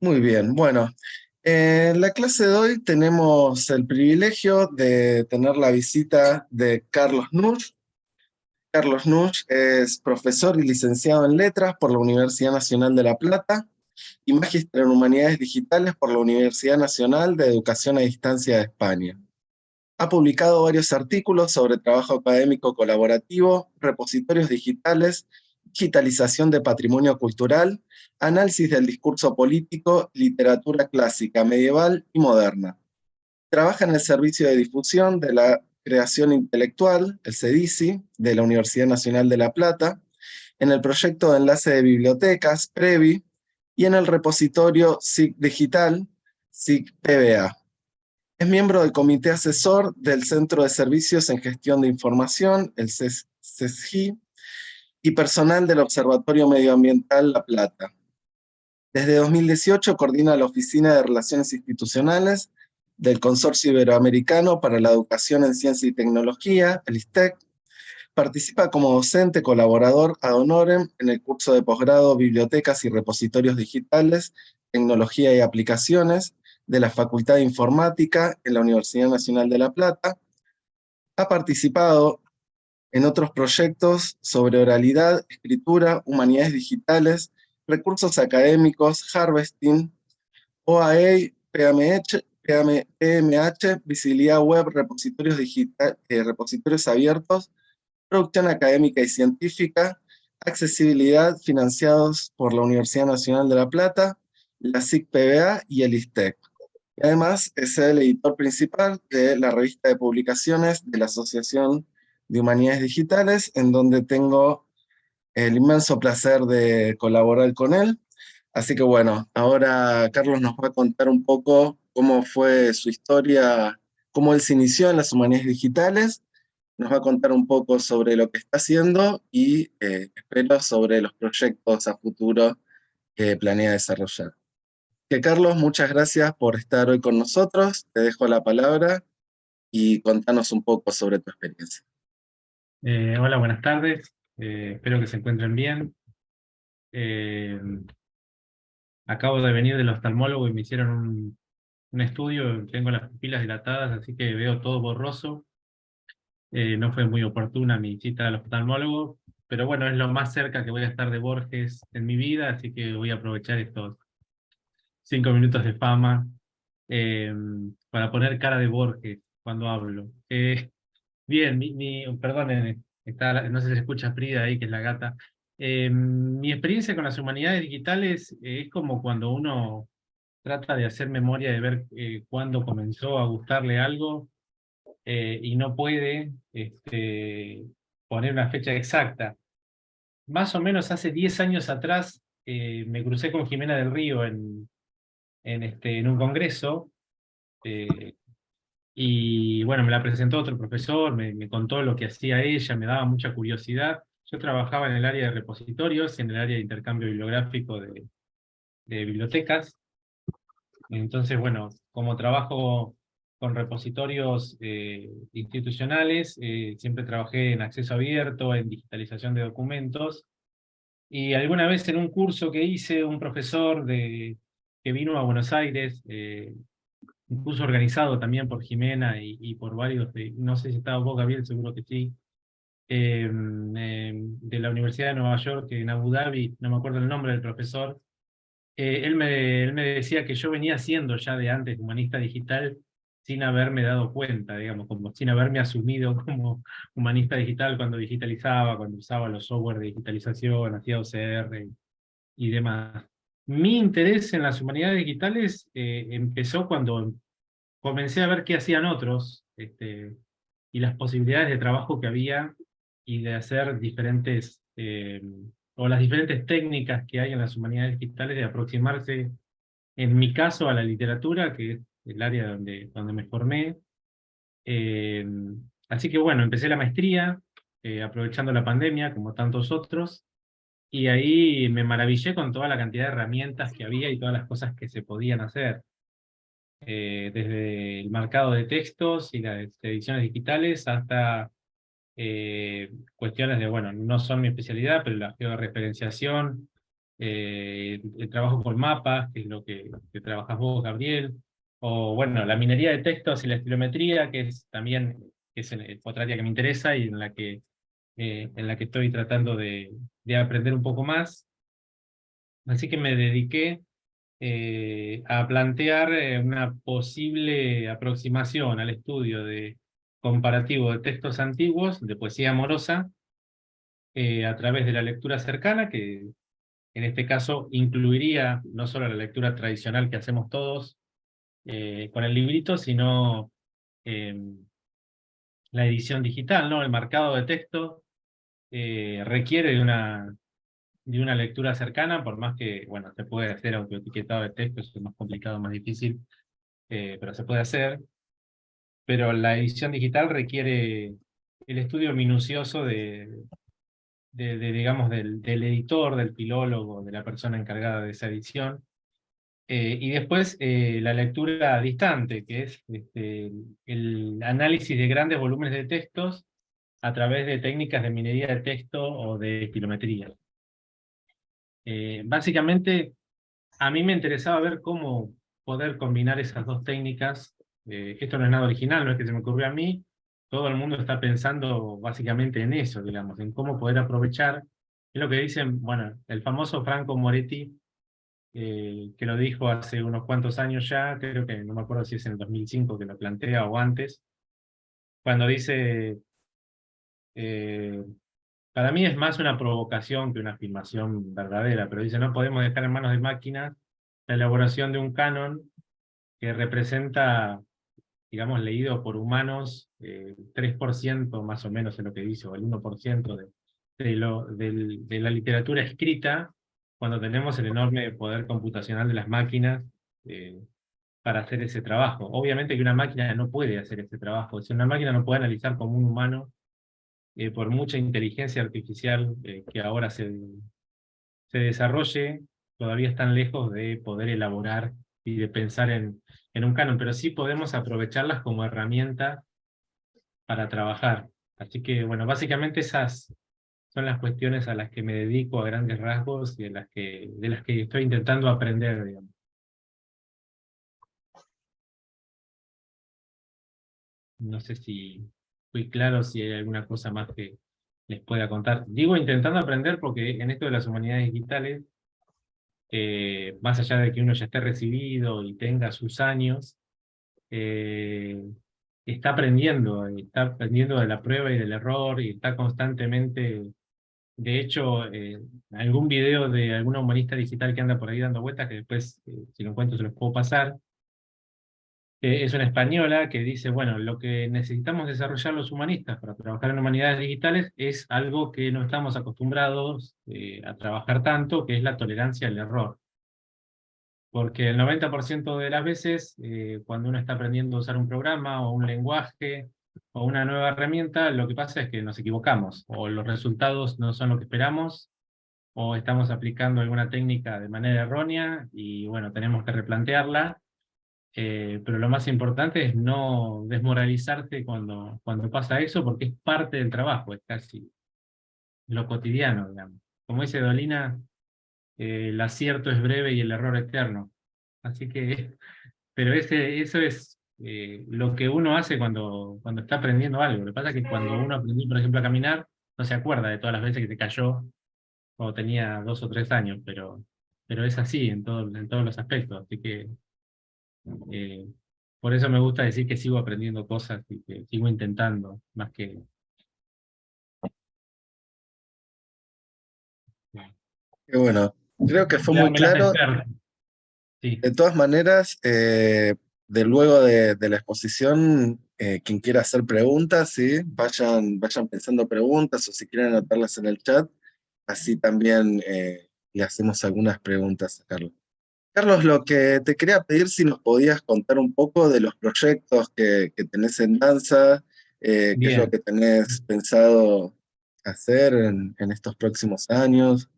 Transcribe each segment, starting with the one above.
Muy bien, bueno, en la clase de hoy tenemos el privilegio de tener la visita de Carlos Nusch. Carlos Nusch es profesor y licenciado en Letras por la Universidad Nacional de La Plata y magíster en Humanidades Digitales por la Universidad Nacional de Educación a Distancia de España. Ha publicado varios artículos sobre trabajo académico colaborativo, repositorios digitales, digitalización de patrimonio cultural, análisis del discurso político, literatura clásica, medieval y moderna. Trabaja en el Servicio de Difusión de la Creación Intelectual, el CEDICI, de la Universidad Nacional de La Plata, en el proyecto de enlace de bibliotecas, PREVI, y en el repositorio SIG Digital, SIG PBA. Es miembro del Comité Asesor del Centro de Servicios en Gestión de Información, el CESGI, y personal del Observatorio Medioambiental La Plata. Desde 2018 coordina la Oficina de Relaciones Institucionales del Consorcio Iberoamericano para la Educación en Ciencia y Tecnología, el ISTEC. Participa como docente colaborador ad honorem en el curso de posgrado Bibliotecas y Repositorios Digitales, Tecnología y Aplicaciones de la Facultad de Informática en la Universidad Nacional de La Plata. Ha participado en otros proyectos sobre oralidad, escritura, humanidades digitales, recursos académicos, harvesting, OAE, PMH, visibilidad web, repositorios abiertos, producción académica y científica, accesibilidad, financiados por la Universidad Nacional de La Plata, la SIC PBA y el ISTEC. Y además es el editor principal de la revista de publicaciones de la Asociación de Humanidades Digitales, en donde tengo el inmenso placer de colaborar con él. Así que bueno, ahora Carlos nos va a contar un poco cómo fue su historia, cómo él se inició en las humanidades digitales, nos va a contar un poco sobre lo que está haciendo y espero sobre los proyectos a futuro que planea desarrollar. Que Carlos, muchas gracias por estar hoy con nosotros. Te dejo la palabra y contanos un poco sobre tu experiencia. Hola, buenas tardes. Espero que se encuentren bien. Eh, Acabo de venir del oftalmólogo y me hicieron un estudio. Tengo las pupilas dilatadas, así que veo todo borroso. No fue muy oportuna mi cita al oftalmólogo, pero bueno, es lo más cerca que voy a estar de Borges en mi vida, así que voy a aprovechar estos 5 minutos de fama eh, para poner cara de Borges cuando hablo. Bien, perdonen, no sé si se escucha Frida ahí, que es la gata. Mi experiencia con las humanidades digitales es como cuando uno trata de hacer memoria de ver cuándo comenzó a gustarle algo y no puede poner una fecha exacta. Más o menos hace 10 años atrás me crucé con Jimena del Río en un congreso. eh, Y bueno, me la presentó otro profesor, me contó lo que hacía ella, me daba mucha curiosidad. Yo trabajaba en el área de repositorios, en el área de intercambio bibliográfico de bibliotecas. Entonces, bueno, como trabajo con repositorios institucionales, siempre trabajé en acceso abierto, en digitalización de documentos. Y alguna vez en un curso que hice, un profesor que vino a Buenos Aires, un curso organizado también por Jimena y por varios, no sé si estaba vos, Gabriel, seguro que sí, de la Universidad de Nueva York, en Abu Dhabi, no me acuerdo el nombre del profesor. Él me decía que yo venía siendo ya de antes humanista digital sin haberme dado cuenta, digamos, como sin haberme asumido como humanista digital cuando digitalizaba, cuando usaba los software de digitalización, hacía OCR y demás. Mi interés en las humanidades digitales empezó cuando comencé a ver qué hacían otros, y las posibilidades de trabajo que había y de hacer diferentes, o las diferentes técnicas que hay en las humanidades digitales de aproximarse, en mi caso, a la literatura, que es el área donde me formé. Eh, Así que bueno, empecé la maestría, aprovechando la pandemia, como tantos otros, y ahí me maravillé con toda la cantidad de herramientas que había y todas las cosas que se podían hacer, desde el marcado de textos y las ediciones digitales hasta cuestiones de, bueno, no son mi especialidad, pero la georreferenciación, trabajo con mapas, que es lo que trabajas vos, Gabriel, o bueno, la minería de textos y la estilometría, que es también otra área que me interesa y en la que estoy tratando de aprender un poco más. Así que me dediqué a plantear una posible aproximación al estudio de comparativo de textos antiguos, de poesía amorosa, a través de la lectura cercana, que en este caso incluiría no solo la lectura tradicional que hacemos todos con el librito, sino eh, la edición digital, ¿no? El marcado de texto requiere de una lectura cercana, por más que, bueno, se puede hacer autoetiquetado de texto, eso es más complicado, más difícil, pero se puede hacer. Pero la edición digital requiere el estudio minucioso digamos, del editor, del filólogo, de la persona encargada de esa edición. Y después la lectura distante, que es el análisis de grandes volúmenes de textos a través de técnicas de minería de texto o de estilometría. Básicamente, a mí me interesaba ver cómo poder combinar esas dos técnicas. Esto no es nada original, no es que se me ocurrió a mí. Todo el mundo está pensando básicamente en eso, digamos, en cómo poder aprovechar. Es lo que dicen, bueno, el famoso Franco Moretti, que lo dijo hace unos cuantos años ya, creo que no me acuerdo si es en el 2005 que lo plantea o antes, cuando dice, eh, para mí es más una provocación que una afirmación verdadera, pero dice, no podemos dejar en manos de máquinas la elaboración de un canon que representa, digamos, leído por humanos, 3% más o menos es lo que dice, o el 1% de la literatura escrita, cuando tenemos el enorme poder computacional de las máquinas eh, para hacer ese trabajo. Obviamente que una máquina no puede hacer ese trabajo, si una máquina no puede analizar como un humano, por mucha inteligencia artificial que ahora se desarrolle, todavía están lejos de poder elaborar y de pensar en un canon, pero sí podemos aprovecharlas como herramienta para trabajar. Así que, bueno, básicamente esas son las cuestiones a las que me dedico a grandes rasgos y de las que estoy intentando aprender, digamos. No sé si fui claro, si hay alguna cosa más que les pueda contar. Digo intentando aprender porque en esto de las humanidades digitales, más allá de que uno ya esté recibido y tenga sus años, eh, está aprendiendo de la prueba y del error y está constantemente, de hecho, algún video de alguna humanista digital que anda por ahí dando vueltas, que después, si lo encuentro, se los puedo pasar. Es una española que dice, bueno, lo que necesitamos desarrollar los humanistas para trabajar en humanidades digitales es algo que no estamos acostumbrados a trabajar tanto, que es la tolerancia al error. Porque el 90% de las veces, cuando uno está aprendiendo a usar un programa o un lenguaje o una nueva herramienta, lo que pasa es que nos equivocamos, o los resultados no son lo que esperamos, o estamos aplicando alguna técnica de manera errónea, y bueno, tenemos que replantearla. Pero lo más importante es no desmoralizarte cuando pasa eso, porque es parte del trabajo, es casi lo cotidiano, digamos. Como dice Dolina, el acierto es breve y el error eterno. Así que, pero eso es lo que uno hace cuando está aprendiendo algo. Lo que pasa es que cuando uno aprendió, por ejemplo, a caminar, no se acuerda de todas las veces que se cayó cuando tenía 2 o 3 años, pero es así en todos los aspectos. Así que Eh, por eso me gusta decir que sigo aprendiendo cosas y que sigo intentando, más que... Y bueno, creo que fue muy Cuidarme las claro. expertas. Sí, De todas maneras, de luego de la exposición, quien quiera hacer preguntas, ¿sí? Vayan pensando preguntas o si quieren anotarlas en el chat, así también le hacemos algunas preguntas a Carlos. Carlos, lo que te quería pedir si nos podías contar un poco de los proyectos que tenés en danza, qué es lo bien, que tenés pensado hacer en estos próximos años.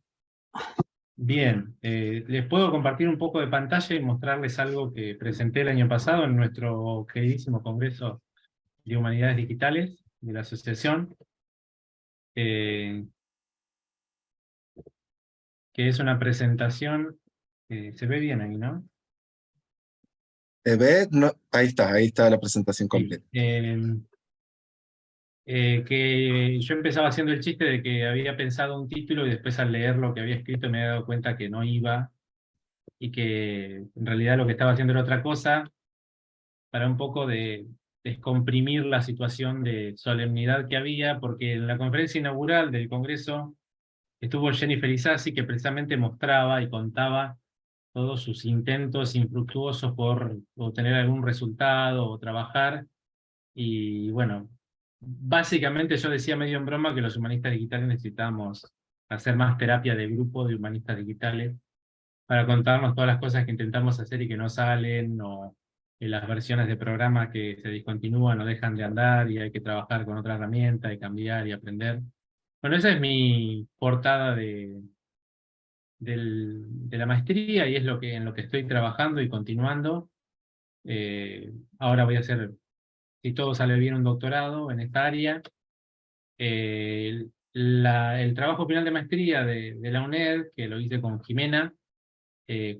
bien. Les puedo compartir un poco de pantalla y mostrarles algo que presenté el año pasado en nuestro queridísimo Congreso de Humanidades Digitales de la Asociación. Eh, que es una presentación, se ve bien ahí, ¿no? ¿Te ve? No, ahí está la presentación Sí. completa. Que yo empezaba haciendo el chiste de que había pensado un título y después al leer lo que había escrito me había dado cuenta que no iba y que en realidad lo que estaba haciendo era otra cosa, para un poco de descomprimir la situación de solemnidad que había, porque en la conferencia inaugural del Congreso estuvo Jennifer Isasi, que precisamente mostraba y contaba todos sus intentos infructuosos por obtener algún resultado o trabajar. Y bueno, básicamente yo decía medio en broma que los humanistas digitales necesitamos hacer más terapia de grupo de humanistas digitales para contarnos todas las cosas que intentamos hacer y que no salen, o las versiones de programa que se discontinúan o dejan de andar y hay que trabajar con otra herramienta y cambiar y aprender. Bueno, esa es mi portada de la maestría y es en lo que estoy trabajando y continuando. Ahora voy a hacer, si todo sale bien, un doctorado en esta área. El trabajo final de maestría de la UNED, que lo hice con Jimena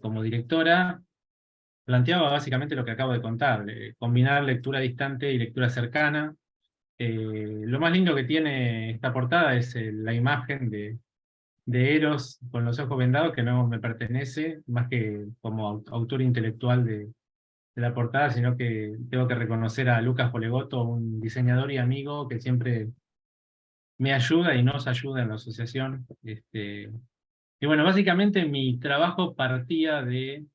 como directora, planteaba básicamente lo que acabo de contar, combinar lectura distante y lectura cercana. Lo más lindo que tiene esta portada es la imagen de Eros con los ojos vendados, que no me pertenece, más que como autor intelectual de la portada, sino que tengo que reconocer a Lucas Polegoto, un diseñador y amigo que siempre me ayuda y nos ayuda en la asociación. Y bueno, básicamente mi trabajo partía de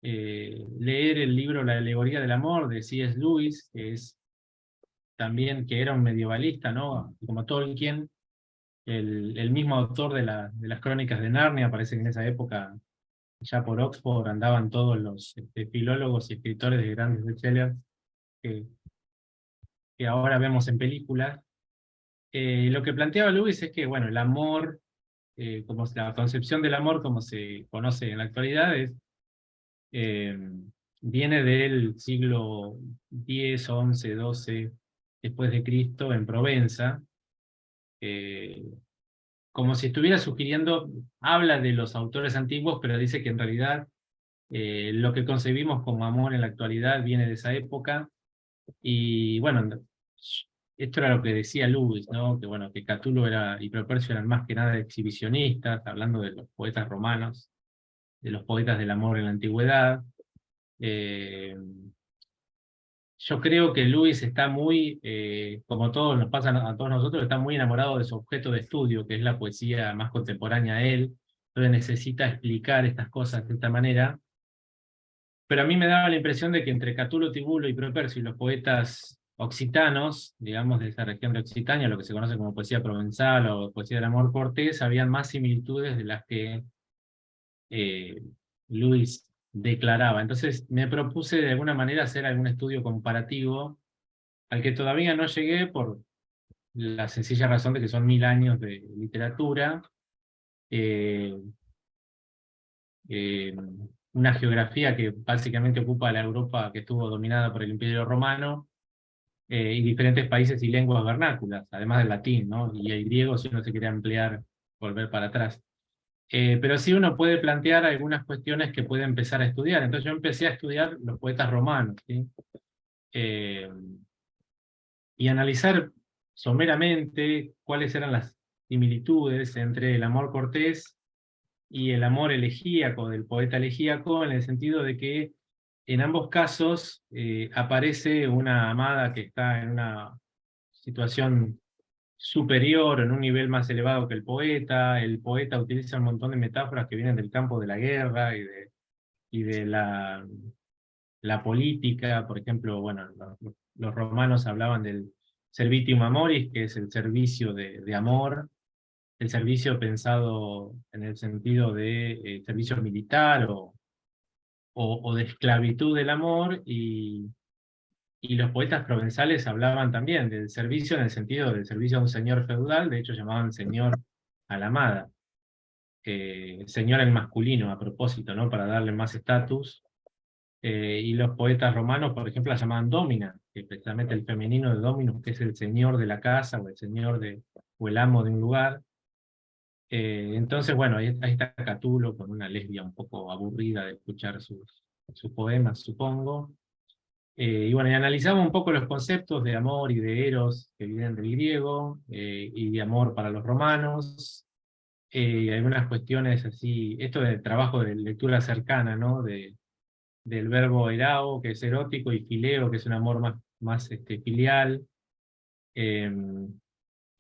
leer el libro La alegoría del amor de C.S. Lewis, que es también, que era un medievalista, ¿no? Como Tolkien, el mismo autor de las crónicas de Narnia. Parece que en esa época, ya por Oxford, andaban todos los filólogos y escritores de grandes bestsellers que, que ahora vemos en películas. Lo que planteaba Lewis es que, bueno, el amor, como la concepción del amor como se conoce en la actualidad, eh, viene del siglo X, XI, XII después de Cristo en Provenza, eh, como si estuviera sugiriendo, habla de los autores antiguos, pero dice que en realidad lo que concebimos como amor en la actualidad viene de esa época. Y bueno, esto era lo que decía Lewis, ¿no? Que bueno, que Catulo y Propercio eran más que nada exhibicionistas, hablando de los poetas romanos, de los poetas del amor en la antigüedad. Eh, yo creo que Lewis está muy, como todos nos pasa a todos nosotros, está muy enamorado de su objeto de estudio, que es la poesía más contemporánea a él. Entonces necesita explicar estas cosas de esta manera. Pero a mí me daba la impresión de que entre Catulo, Tibulo y Propercio y los poetas occitanos, digamos de esa región de Occitania, lo que se conoce como poesía provenzal o poesía del amor cortés, habían más similitudes de las que eh, Lewis declaraba. Entonces me propuse de alguna manera hacer algún estudio comparativo, al que todavía no llegué por la sencilla razón de que son 1000 años de literatura, eh, eh, una geografía que básicamente ocupa la Europa que estuvo dominada por el Imperio Romano, y diferentes países y lenguas vernáculas, además del latín, ¿no? Y el griego, si uno se quiere ampliar, volver para atrás. Pero sí uno puede plantear algunas cuestiones que puede empezar a estudiar. Entonces yo empecé a estudiar los poetas romanos, ¿sí? Eh, y analizar someramente cuáles eran las similitudes entre el amor cortés y el amor elegíaco del poeta elegíaco, en el sentido de que en ambos casos aparece una amada que está en una situación superior, en un nivel más elevado que el poeta utiliza un montón de metáforas que vienen del campo de la guerra y de la política. Por ejemplo, bueno, los romanos hablaban del servitium amoris, que es el servicio de amor, el servicio pensado en el sentido de servicio militar o de esclavitud del amor, y los poetas provenzales hablaban también del servicio en el sentido del servicio a un señor feudal. De hecho llamaban señor a la amada, señor en masculino a propósito, ¿no? Para darle más estatus. Y los poetas romanos, por ejemplo, la llamaban domina, que precisamente el femenino de dominus, que es el señor de la casa o el señor o el amo de un lugar. Entonces, bueno, ahí está Catulo con una lesbia un poco aburrida de escuchar sus poemas, supongo. Y bueno, y analizamos un poco los conceptos de amor y de eros que vienen del griego, y de amor para los romanos, y algunas cuestiones así, esto del trabajo de lectura cercana, ¿no? Del verbo erao, que es erótico, y fileo, que es un amor más filial, eh,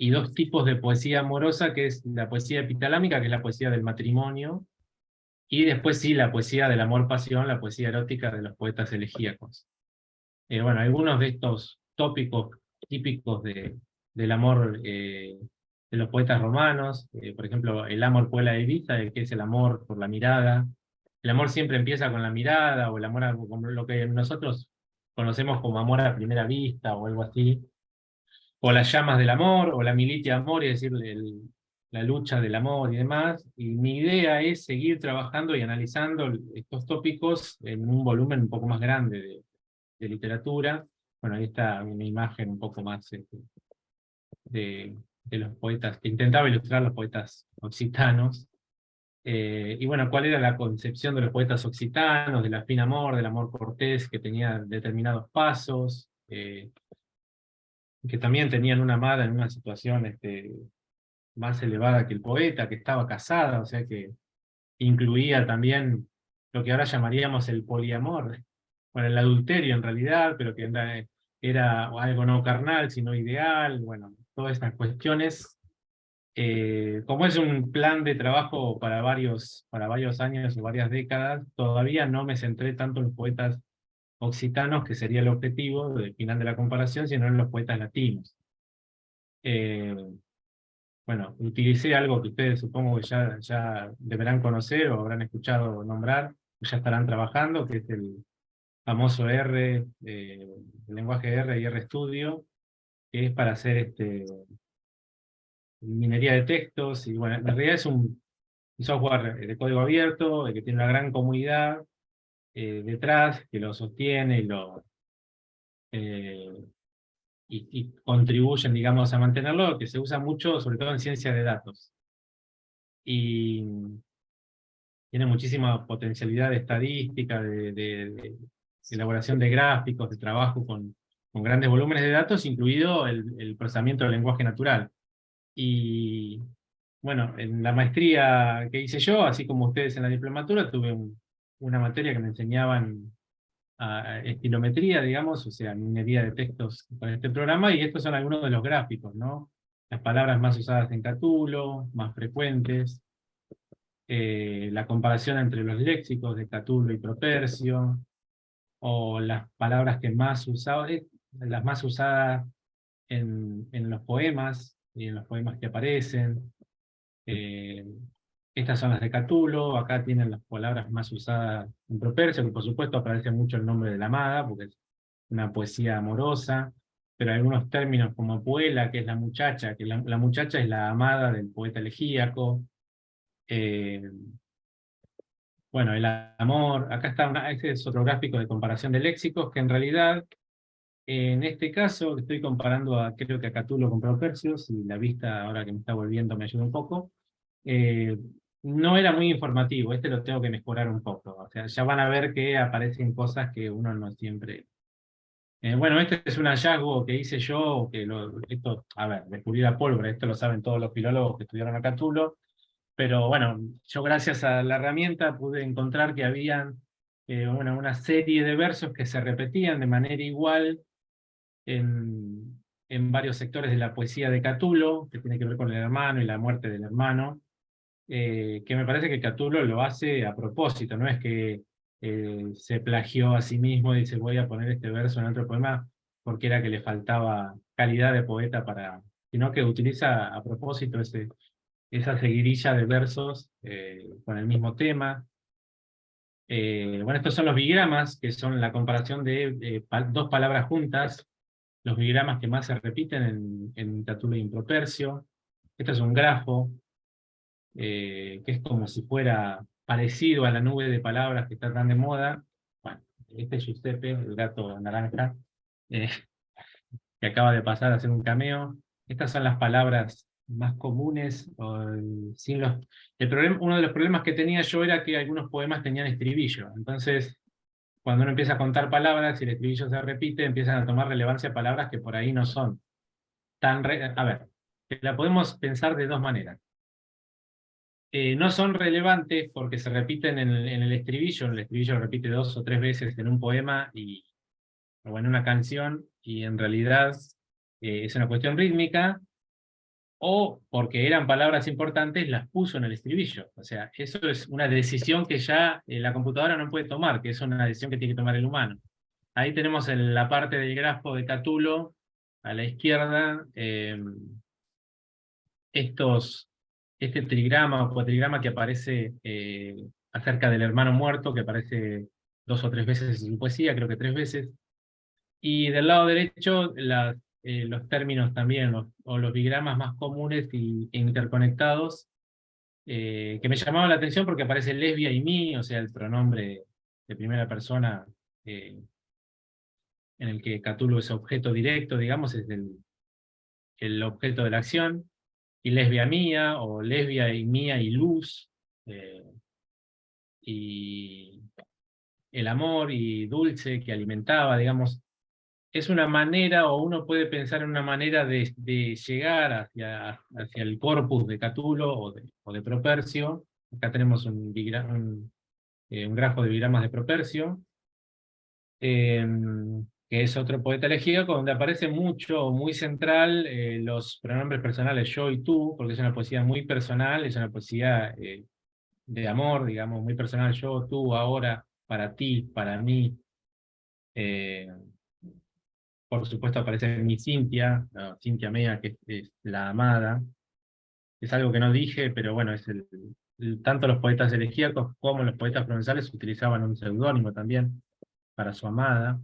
y dos tipos de poesía amorosa, que es la poesía epitalámica, que es la poesía del matrimonio, y después sí, la poesía del amor-pasión, la poesía erótica de los poetas elegíacos. Bueno, algunos de estos tópicos típicos del amor, de los poetas romanos, por ejemplo, el amor puella divisa, que es el amor por la mirada. El amor siempre empieza con la mirada, o el amor, como lo que nosotros conocemos como amor a primera vista, o algo así, o las llamas del amor, o la militia de amor, es decir, la lucha del amor y demás. Y mi idea es seguir trabajando y analizando estos tópicos en un volumen un poco más grande de literatura. Bueno, ahí está una imagen un poco más de los poetas, que intentaba ilustrar los poetas occitanos. Y bueno, cuál era la concepción de los poetas occitanos, del afín amor, del amor cortés, que tenía determinados pasos, que también tenían una amada en una situación más elevada que el poeta, que estaba casada, o sea que incluía también lo que ahora llamaríamos el poliamor, bueno, el adulterio en realidad, pero que era algo no carnal, sino ideal, bueno, todas estas cuestiones. Como es un plan de trabajo para varios años o varias décadas, todavía no me centré tanto en los poetas occitanos, que sería el objetivo del final de la comparación, sino en los poetas latinos. Eh, bueno, utilicé algo que ustedes supongo que ya deberán conocer o habrán escuchado nombrar, ya estarán trabajando, que es el famoso R, el lenguaje R y RStudio, que es para hacer minería de textos. Y bueno, en realidad es un software de código abierto, que tiene una gran comunidad detrás, que lo sostiene eh, y contribuyen, digamos, a mantenerlo, que se usa mucho, sobre todo en ciencia de datos. Y tiene muchísima potencialidad de estadística, de elaboración de gráficos, de trabajo con grandes volúmenes de datos, incluido el procesamiento del lenguaje natural. Y bueno, en la maestría que hice yo, así como ustedes en la diplomatura, tuve una materia que me enseñaban estilometría, digamos, o sea, minería de textos con este programa, y estos son algunos de los gráficos, ¿no? Las palabras más usadas en Catulo, más frecuentes, la comparación entre los léxicos de Catulo y Propercio, o las palabras que más usadas, las más usadas en los poemas, y en los poemas que aparecen. Eh, Estas son las de Catulo, acá tienen las palabras más usadas en Propercio, que por supuesto aparece mucho el nombre de la amada, porque es una poesía amorosa, pero hay algunos términos como puela, que es la muchacha, que la muchacha es la amada del poeta elegíaco. eh, bueno, el amor, acá está este es otro gráfico de comparación de léxicos, que en realidad, en este caso, estoy comparando creo que a Catulo con Propercio, y la vista ahora que me está volviendo me ayuda un poco. eh, no era muy informativo, este lo tengo que mejorar un poco. O sea, ya van a ver que aparecen cosas que uno no siempre... bueno, este es un hallazgo que hice yo, esto, a ver, descubrí la pólvora, esto lo saben todos los filólogos que estudiaron a Catulo, pero bueno, yo gracias a la herramienta pude encontrar que habían una serie de versos que se repetían de manera igual en varios sectores de la poesía de Catulo, que tiene que ver con el hermano y la muerte del hermano, que me parece que Catulo lo hace a propósito, no es que se plagió a sí mismo y dice voy a poner este verso en otro poema porque era que le faltaba calidad de poeta sino que utiliza a propósito esa seguidilla de versos con el mismo tema. Bueno, estos son los bigramas, que son la comparación de dos palabras juntas, los bigramas que más se repiten en Catulo y en Propercio. Este es un grafo, que es como si fuera parecido a la nube de palabras que está tan de moda. Bueno, este es Giuseppe, el gato naranja, eh, que acaba de pasar a hacer un cameo. Estas son las palabras más comunes. Sin uno de los problemas que tenía yo era que algunos poemas tenían estribillo. Entonces, cuando uno empieza a contar palabras y el estribillo se repite, empiezan a tomar relevancia palabras que por ahí no son tan... A ver, que la podemos pensar de dos maneras. No son relevantes porque se repiten en el estribillo lo repite 2 o 3 veces en un poema o en una canción, y en realidad es una cuestión rítmica, o porque eran palabras importantes, las puso en el estribillo. O sea, eso es una decisión que ya la computadora no puede tomar, que es una decisión que tiene que tomar el humano. Ahí tenemos en la parte del grafo de Catulo, a la izquierda, este trigrama o cuatrigrama que aparece acerca del hermano muerto, que aparece 2 o 3 veces en su poesía, creo que 3 veces. Y del lado derecho, los términos también, o los bigramas más comunes e interconectados, que me llamaban la atención porque aparece lesbia y mí, o sea, el pronombre de primera persona en el que Catulo es objeto directo, digamos, es el objeto de la acción, y lesbia mía, o lesbia y mía y luz, eh, y el amor y dulce que alimentaba, digamos. Es una manera, o uno puede pensar en una manera de llegar hacia el corpus de Catulo o de Propercio. Acá tenemos un grafo de bigramas de Propercio, que es otro poeta elegíaco, donde aparece mucho, muy central, los pronombres personales yo y tú, porque es una poesía muy personal, es una poesía de amor, digamos, muy personal, yo, tú, ahora, para ti, para mí. eh, Por supuesto aparece mi Cintia, no, Cintia Mea, que es la amada. Es algo que no dije, pero bueno, tanto los poetas elegíacos como los poetas provençales utilizaban un seudónimo también para su amada.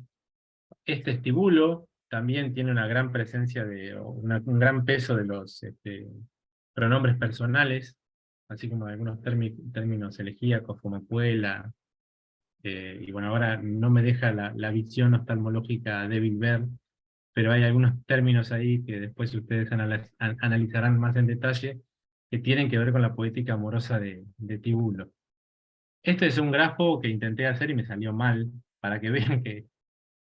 Este estibulo también tiene una gran presencia o un gran peso de los pronombres personales, así como de algunos términos elegíacos como puela. Y bueno, ahora no me deja la visión oftalmológica débil ver, pero hay algunos términos ahí que después ustedes analizarán más en detalle, que tienen que ver con la poética amorosa de Tibulo. Este es un grafo que intenté hacer y me salió mal, para que vean que,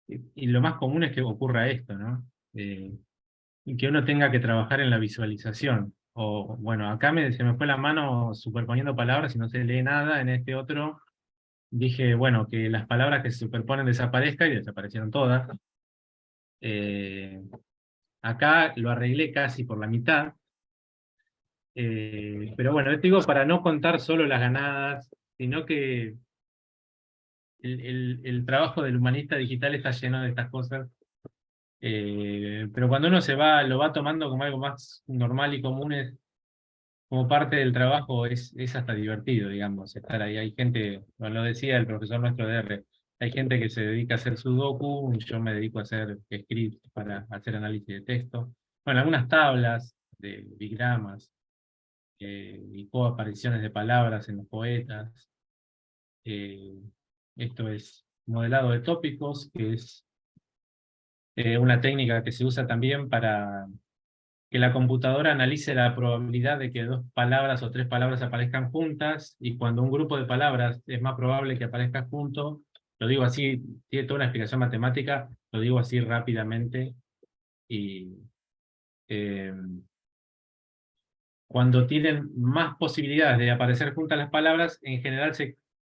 y lo más común es que ocurra esto, ¿no? Y que uno tenga que trabajar en la visualización. O, bueno, acá se me fue la mano superponiendo palabras y no se lee nada. En este otro dije, bueno, que las palabras que se superponen desaparezcan, y desaparecieron todas. Acá lo arreglé casi por la mitad. Pero bueno, te digo, para no contar solo las ganadas, sino que el trabajo del humanista digital está lleno de estas cosas. Pero cuando uno lo va tomando como algo más normal y común, como parte del trabajo, es hasta divertido, digamos, estar ahí. Hay gente, bueno, lo decía el profesor nuestro de R, hay gente que se dedica a hacer sudoku, yo me dedico a hacer scripts para hacer análisis de texto. Bueno, algunas tablas de bigramas, y coapariciones de palabras en los poetas. Eh, Esto es modelado de tópicos, que es una técnica que se usa también para que la computadora analice la probabilidad de que 2 palabras o 3 palabras aparezcan juntas, y cuando un grupo de palabras es más probable que aparezca junto, lo digo así, tiene toda una explicación matemática, lo digo así rápidamente, y eh, cuando tienen más posibilidades de aparecer juntas las palabras, en general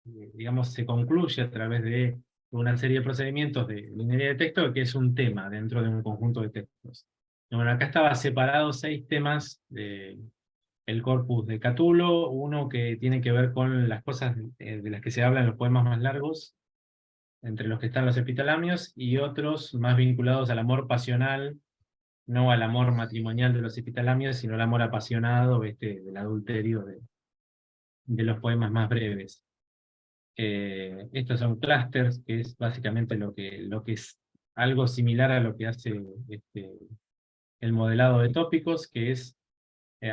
digamos, se concluye a través de una serie de procedimientos de ingeniería de texto, que es un tema dentro de un conjunto de textos. Bueno, acá estaba separado 6 temas el corpus de Catulo, uno que tiene que ver con las cosas de las que se habla en los poemas más largos, entre los que están los epitalamios, y otros más vinculados al amor pasional, no al amor matrimonial de los epitalamios, sino al amor apasionado, del adulterio de los poemas más breves. Estos son clusters, que es básicamente lo que es algo similar a lo que hace el modelado de tópicos, que es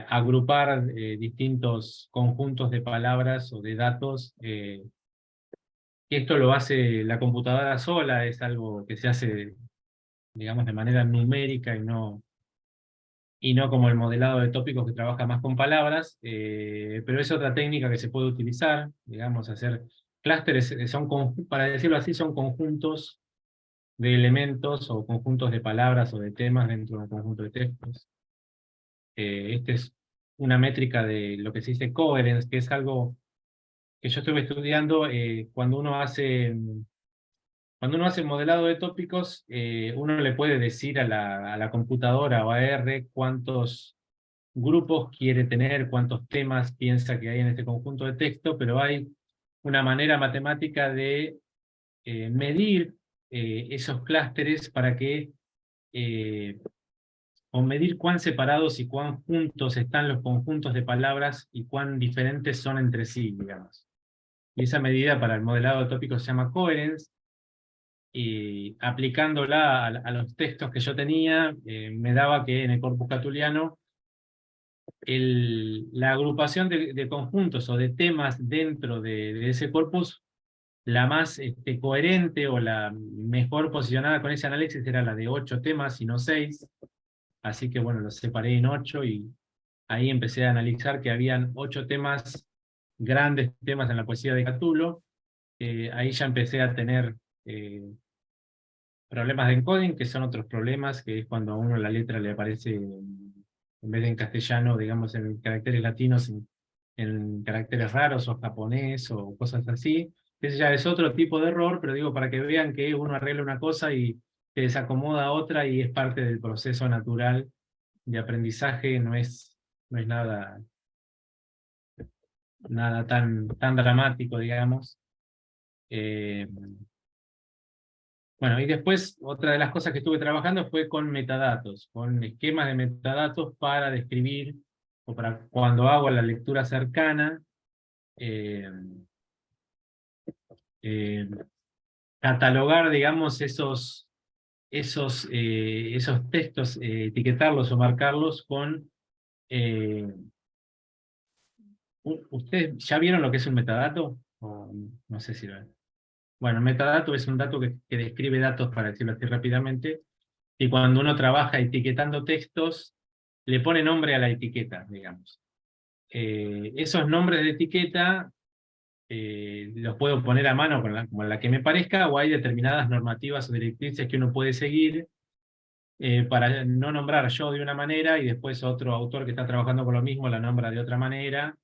agrupar distintos conjuntos de palabras o de datos. Esto lo hace la computadora sola, es algo que se hace, digamos, de manera numérica y no y no como el modelado de tópicos que trabaja más con palabras, pero es otra técnica que se puede utilizar, digamos, hacer clústeres, para decirlo así, son conjuntos de elementos o conjuntos de palabras o de temas dentro de un conjunto de textos. Esta es una métrica de lo que se dice coherence, que es algo que yo estuve estudiando cuando uno hace modelado de tópicos, uno le puede decir a la computadora o a R cuántos grupos quiere tener, cuántos temas piensa que hay en este conjunto de texto, pero hay una manera matemática de medir esos clústeres para que, o medir cuán separados y cuán juntos están los conjuntos de palabras y cuán diferentes son entre sí, digamos. Y esa medida para el modelado de tópicos se llama coherence, y aplicándola a los textos que yo tenía, me daba que en el corpus catuliano la agrupación de conjuntos o de temas dentro de ese corpus, la más coherente o la mejor posicionada con ese análisis era la de 8 temas y no 6, así que bueno, los separé en 8 y ahí empecé a analizar que habían 8 temas, grandes temas en la poesía de Catulo. Ahí ya empecé a tener problemas de encoding, que son otros problemas, que es cuando a uno la letra le aparece, en vez de en castellano, digamos, en caracteres latinos, en caracteres raros o japonés o cosas así. Ese ya es otro tipo de error, pero digo, para que vean que uno arregla una cosa y se desacomoda otra y es parte del proceso natural de aprendizaje, no es nada tan dramático, digamos. Eh, Bueno, y después otra de las cosas que estuve trabajando fue con metadatos, con esquemas de metadatos para describir, o para cuando hago la lectura cercana, eh, eh, catalogar, digamos, esos textos, etiquetarlos o marcarlos con... eh, ¿Ustedes ya vieron lo que es un metadato? O no sé si lo ven. Bueno, metadato es un dato que describe datos, para decirlo así rápidamente, y cuando uno trabaja etiquetando textos, le pone nombre a la etiqueta, digamos. Esos nombres de etiqueta los puedo poner a mano como la que me parezca, o hay determinadas normativas o directrices que uno puede seguir para no nombrar yo de una manera y después otro autor que está trabajando con lo mismo la nombra de otra manera,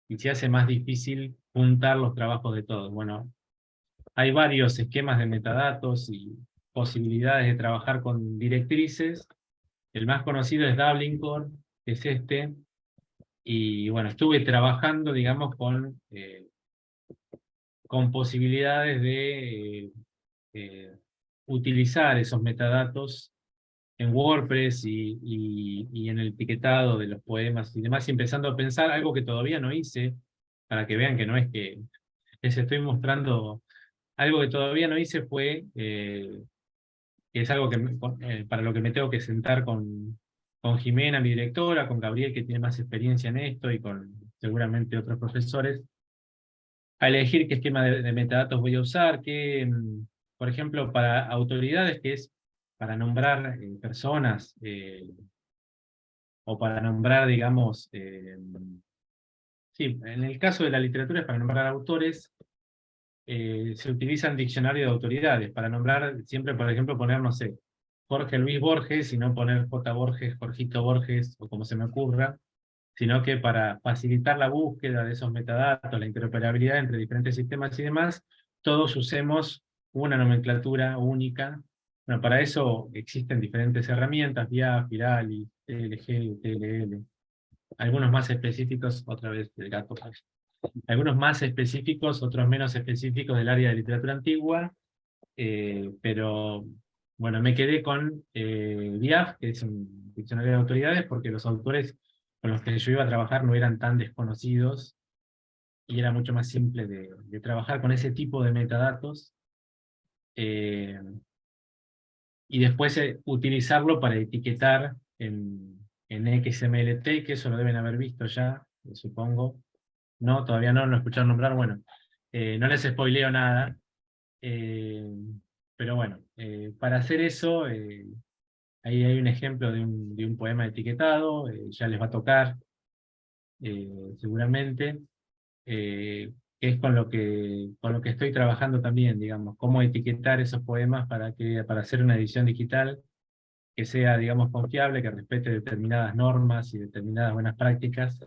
y se hace más difícil juntar los trabajos de todos. Bueno, hay varios esquemas de metadatos y posibilidades de trabajar con directrices. El más conocido es Dublin Core, que es este, y bueno, estuve trabajando, digamos, con posibilidades de utilizar esos metadatos en WordPress y en el etiquetado de los poemas y demás, y empezando a pensar algo que todavía no hice, para que vean que no es que les estoy mostrando, algo que todavía no hice fue, que es algo para lo que me tengo que sentar con Jimena, mi directora, con Gabriel, que tiene más experiencia en esto, y con seguramente otros profesores, a elegir qué esquema de metadatos voy a usar, por ejemplo, para autoridades, que es para nombrar personas, o para nombrar, digamos, sí, en el caso de la literatura es para nombrar autores. Se utilizan diccionarios de autoridades para nombrar, siempre, por ejemplo, poner, no sé, Jorge Luis Borges, y no poner J. Borges, Jorgito Borges, o como se me ocurra, sino que para facilitar la búsqueda de esos metadatos, la interoperabilidad entre diferentes sistemas y demás, todos usemos una nomenclatura única. Bueno, para eso existen diferentes herramientas, VIAF, Virali, TLG, TLL, algunos más específicos, otra vez el gato, algunos más específicos, otros menos específicos del área de literatura antigua, pero bueno, me quedé con VIAF, que es un diccionario de autoridades, porque los autores con los que yo iba a trabajar no eran tan desconocidos, y era mucho más simple de trabajar con ese tipo de metadatos, eh, y después utilizarlo para etiquetar en XMLT, que eso lo deben haber visto ya, supongo. No, todavía no lo escucharon nombrar, bueno, no les spoileo nada, pero bueno, para hacer eso ahí hay un ejemplo de un poema etiquetado, ya les va a tocar seguramente, que es con lo que estoy trabajando también, digamos, cómo etiquetar esos poemas para hacer una edición digital que sea, digamos, confiable, que respete determinadas normas y determinadas buenas prácticas.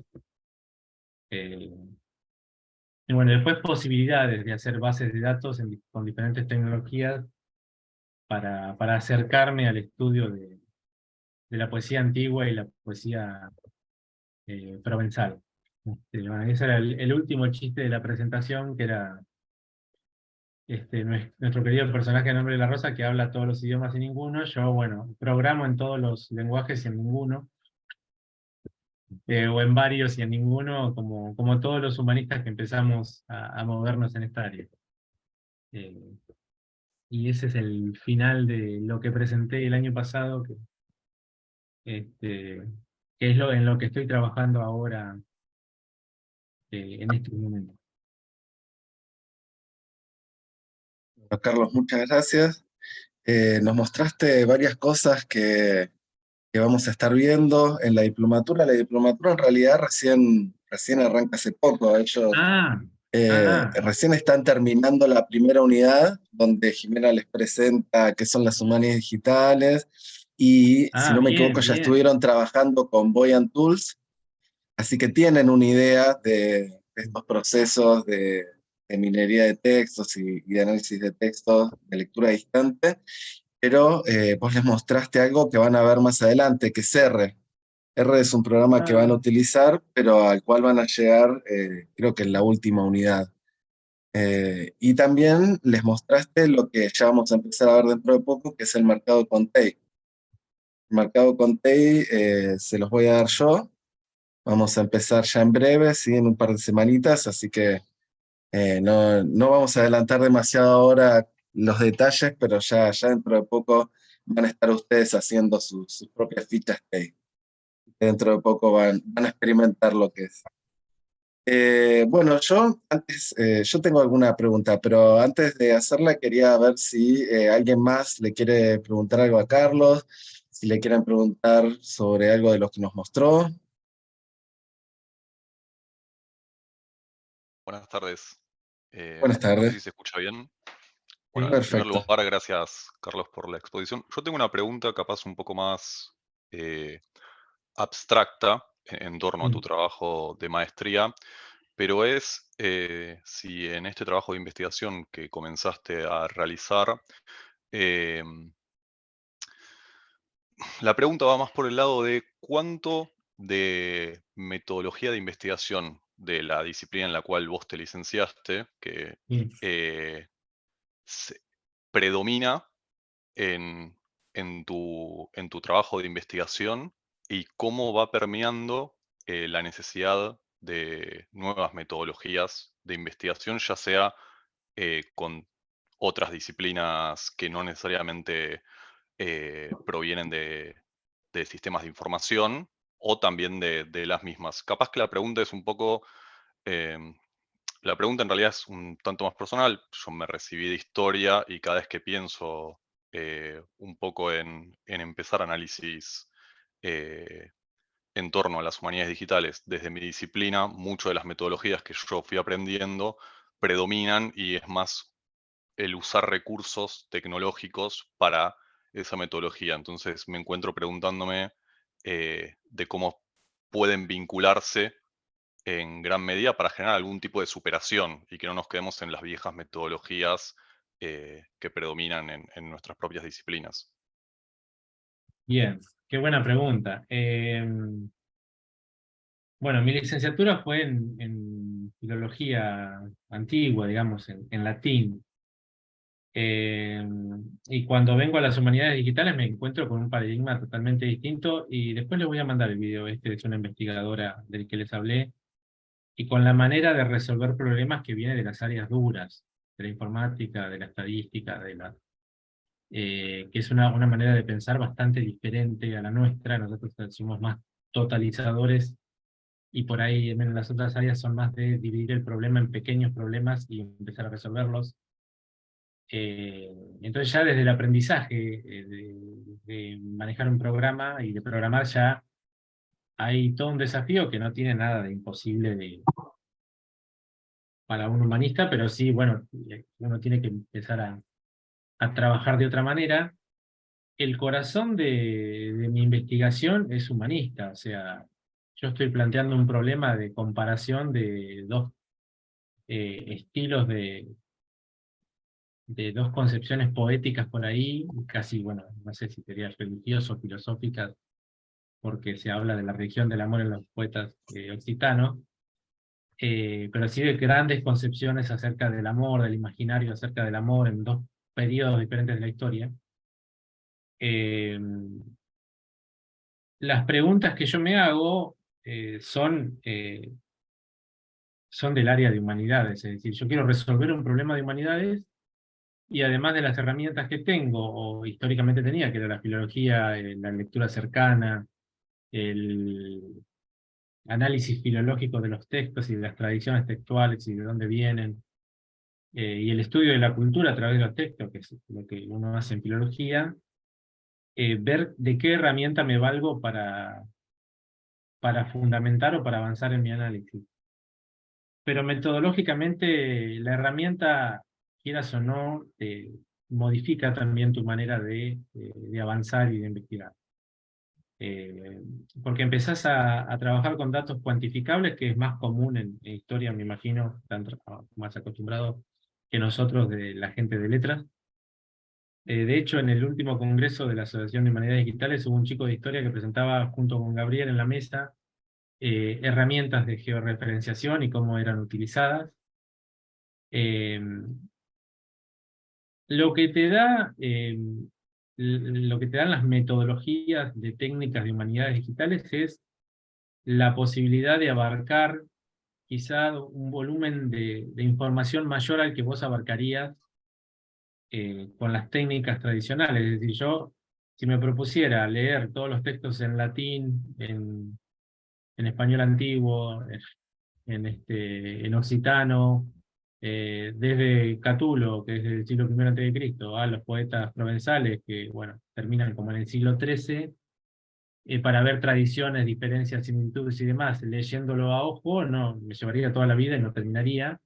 Eh, y bueno, después posibilidades de hacer bases de datos con diferentes tecnologías para acercarme al estudio de la poesía antigua y la poesía provenzal. Bueno, ese era el último chiste de la presentación, que era nuestro querido personaje de Nombre de la Rosa, que habla todos los idiomas y ninguno. Yo, bueno, programo en todos los lenguajes y en ninguno, o en varios y en ninguno, como todos los humanistas que empezamos a movernos en esta área. Eh, y ese es el final de lo que presenté el año pasado, este, que es en lo que estoy trabajando ahora en este momento. Bueno, Carlos, muchas gracias. Nos mostraste varias cosas que vamos a estar viendo en la diplomatura. La diplomatura en realidad recién arranca hace poco. Ellos Ah, ah, recién están terminando la primera unidad, donde Jimena les presenta qué son las humanidades digitales. Y si no me equivoco, bien, ya bien. estuvieron trabajando con Voyant Tools, así que tienen una idea de estos procesos de minería de textos y de análisis de textos de lectura distante, pero vos les mostraste algo que van a ver más adelante, que es R. R es un programa que van a Ah, utilizar, pero al cual van a llegar, creo que en la última unidad. Y también les mostraste lo que ya vamos a empezar a ver dentro de poco, que es el mercado Contei. El mercado Contei se los voy a dar yo. Vamos a empezar ya en breve, ¿sí? En un par de semanitas, así que no vamos a adelantar demasiado ahora los detalles, pero ya dentro de poco van a estar ustedes haciendo sus propias fichas Key. Dentro de poco van a experimentar lo que es. Bueno, yo tengo alguna pregunta, pero antes de hacerla quería ver si alguien más le quiere preguntar algo a Carlos, si le quieren preguntar sobre algo de lo que nos mostró. Buenas tardes. Buenas No sé tardes. si se escucha bien. sí. Bueno, en primer Perfecto. lugar, gracias, Carlos, por la exposición. Yo tengo una pregunta capaz un poco más eh, abstracta en torno a tu Mm. trabajo de maestría, pero es si en este trabajo de investigación que comenzaste a realizar, eh, la pregunta va más por el lado de cuánto de metodología de investigación de la disciplina en la cual vos te licenciaste, que Mm. eh, se- predomina en, en tu trabajo de investigación y cómo va permeando la necesidad de nuevas metodologías de investigación, ya sea con otras disciplinas que no necesariamente provienen de sistemas de información o también de las mismas. Capaz que la pregunta es un poco, em, la pregunta en realidad es un tanto más personal. Yo me recibí de historia y cada vez que pienso un poco en empezar análisis eh, en torno a las humanidades digitales desde mi disciplina, muchas de las metodologías que yo fui aprendiendo predominan y es más el usar recursos tecnológicos para esa metodología. Entonces me encuentro preguntándome de cómo pueden vincularse en gran medida para generar algún tipo de superación y que no nos quedemos en las viejas metodologías que predominan en nuestras propias disciplinas. Bien, qué buena pregunta. Bueno, mi licenciatura fue en filología antigua, digamos, en latín. Eh, y cuando vengo a las humanidades digitales me encuentro con un paradigma totalmente distinto y después les voy a mandar el video. Es una investigadora del que les hablé, y con la manera de resolver problemas que viene de las áreas duras, de la informática, de la estadística, que es una manera de pensar bastante diferente a la nuestra. Nosotros somos más totalizadores y por ahí en las otras áreas son más de dividir el problema en pequeños problemas y empezar a resolverlos. Entonces ya desde el aprendizaje de manejar un programa y de programar ya hay todo un desafío que no tiene nada de imposible para un humanista, pero sí, bueno, uno tiene que empezar a trabajar de otra manera. El corazón de mi investigación es humanista, o sea, yo estoy planteando un problema de comparación de dos estilos de dos concepciones poéticas por ahí, casi, bueno, no sé si sería religioso o filosóficas, porque se habla de la religión del amor en los poetas occitanos, pero sí de grandes concepciones acerca del amor, del imaginario acerca del amor en dos periodos diferentes de la historia. Eh, las preguntas que yo me hago son del área de humanidades, es decir, yo quiero resolver un problema de humanidades y además de las herramientas que tengo, o históricamente tenía, que era la filología, la lectura cercana, el análisis filológico de los textos y de las tradiciones textuales y de dónde vienen, y el estudio de la cultura a través de los textos, que es lo que uno hace en filología, ver de qué herramienta me valgo para fundamentar o para avanzar en mi análisis. Pero metodológicamente la herramienta, quieras o no, modifica también tu manera de avanzar y de investigar. Porque empezás a trabajar con datos cuantificables, que es más común en historia, me imagino, están más acostumbrados que nosotros, de la gente de letras. De hecho, en el último congreso de la Asociación de Humanidades Digitales hubo un chico de historia que presentaba junto con Gabriel en la mesa herramientas de georreferenciación y cómo eran utilizadas. Eh, lo que te da, lo que te dan las metodologías de técnicas de humanidades digitales es la posibilidad de abarcar quizá un volumen de información mayor al que vos abarcarías con las técnicas tradicionales. Es decir, yo, si me propusiera leer todos los textos en latín, en español antiguo, en occitano, desde Catulo, que es del siglo I a.C., a los poetas provenzales, que bueno, terminan como en el siglo XIII, para ver tradiciones, diferencias, similitudes y demás, leyéndolo a ojo, no, me llevaría toda la vida y no terminaría.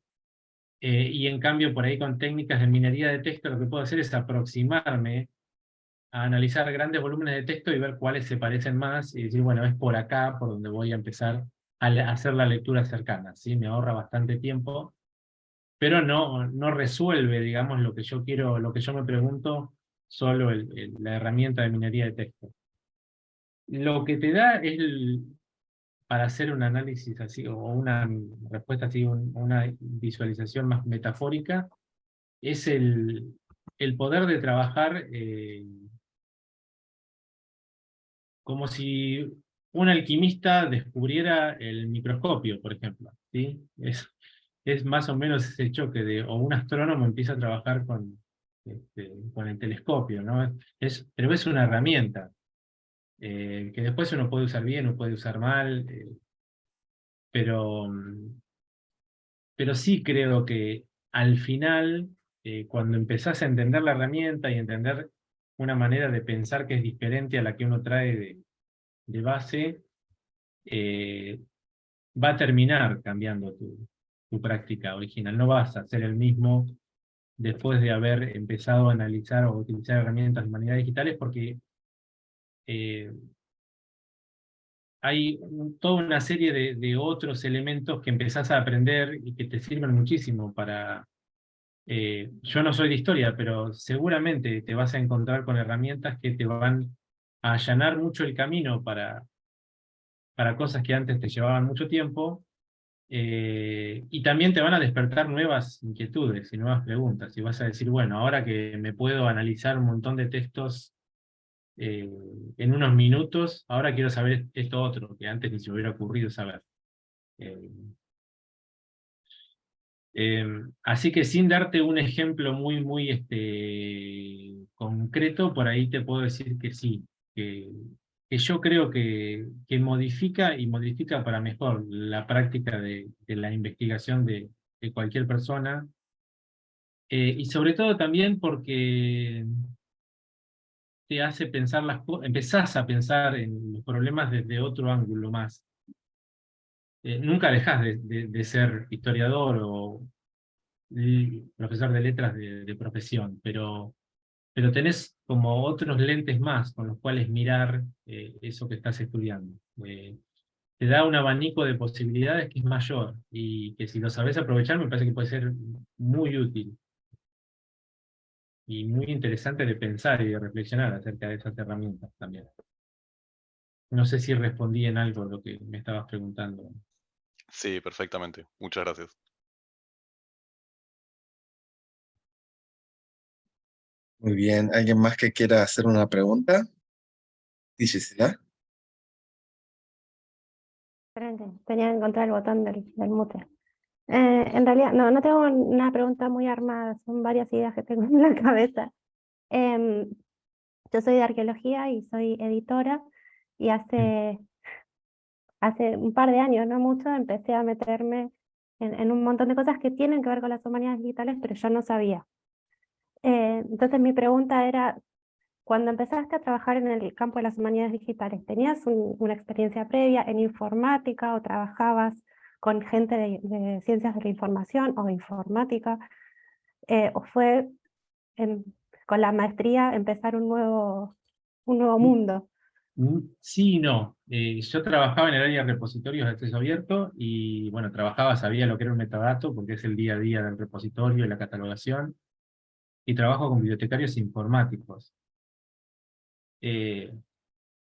Y en cambio, por ahí con técnicas de minería de texto, lo que puedo hacer es aproximarme a analizar grandes volúmenes de texto y ver cuáles se parecen más y decir, bueno, es por acá por donde voy a empezar a hacer la lectura cercana, ¿sí? Me ahorra bastante tiempo, pero no resuelve, digamos, lo que yo quiero, lo que yo me pregunto, solo la herramienta de minería de texto. Lo que te da es, para hacer un análisis así, o una respuesta así, una visualización más metafórica, es el poder de trabajar como si un alquimista descubriera el microscopio, por ejemplo, ¿sí? Es más o menos ese choque de, o un astrónomo empieza a trabajar con el telescopio, ¿no? Pero es una herramienta, que después uno puede usar bien o puede usar mal, pero, pero sí creo que al final, cuando empezás a entender la herramienta y entender una manera de pensar que es diferente a la que uno trae de base, eh, va a terminar cambiando tu práctica original. No vas a ser el mismo después de haber empezado a analizar o utilizar herramientas de humanidades digitales, porque eh, hay toda una serie de otros elementos que empezás a aprender y que te sirven muchísimo para... yo no soy de historia, pero seguramente te vas a encontrar con herramientas que te van a allanar mucho el camino para cosas que antes te llevaban mucho tiempo. Y también te van a despertar nuevas inquietudes y nuevas preguntas. Y vas a decir, bueno, ahora que me puedo analizar un montón de textos en unos minutos, ahora quiero saber esto otro, que antes ni se me hubiera ocurrido saber. Eh, Así que sin darte un ejemplo muy concreto, por ahí te puedo decir que sí, que yo creo que modifica y modifica para mejor la práctica de la investigación de cualquier persona, Y sobre todo también porque te hace pensar empezás a pensar en los problemas desde otro ángulo más. Nunca dejás de ser historiador o profesor de letras de profesión, pero tenés como otros lentes más con los cuales mirar eso que estás estudiando. Te da un abanico de posibilidades que es mayor y que si lo sabes aprovechar me parece que puede ser muy útil y muy interesante de pensar y de reflexionar acerca de esas herramientas también. No sé si respondí en algo lo que me estabas preguntando. Sí, perfectamente. Muchas gracias. Muy bien. ¿Alguien más que quiera hacer una pregunta? Sí, Gisela. Esperen, tenía que encontrar el botón del mute. En realidad, no tengo una pregunta muy armada, son varias ideas que tengo en la cabeza. Em, yo soy de arqueología y soy editora, y hace un par de años, no mucho, empecé a meterme en un montón de cosas que tienen que ver con las humanidades digitales, pero yo no sabía. Entonces mi pregunta era, cuando empezaste a trabajar en el campo de las humanidades digitales, ¿tenías una experiencia previa en informática o trabajabas con gente de ciencias de la información o de informática? ¿O fue en- con la maestría empezar un nuevo mundo? Sí y no. Yo trabajaba en el área de repositorios de acceso abierto y, bueno, sabía lo que era un metadato, porque es el día a día del repositorio y la catalogación, y trabajo con bibliotecarios informáticos. Eh,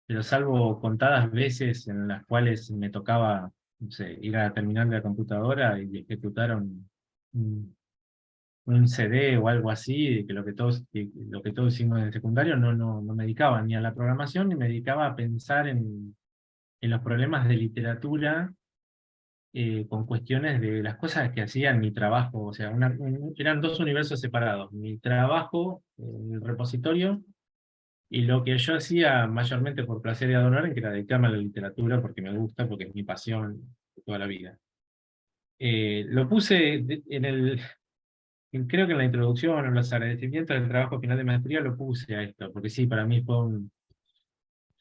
pero salvo contadas veces en las cuales me tocaba, no sé, ir a la terminal de la computadora y ejecutar un CD o algo así, lo que todos hicimos en el secundario, no me dedicaba ni a la programación, ni me dedicaba a pensar en los problemas de literatura, con cuestiones de las cosas que hacía en mi trabajo. O sea, eran dos universos separados: mi trabajo en el repositorio y lo que yo hacía mayormente por placer y ad honorem, que era dedicarme a la literatura porque me gusta, porque es mi pasión de toda la vida. Lo puse creo que en la introducción o en los agradecimientos del trabajo final de maestría lo puse a esto, porque sí, para mí fue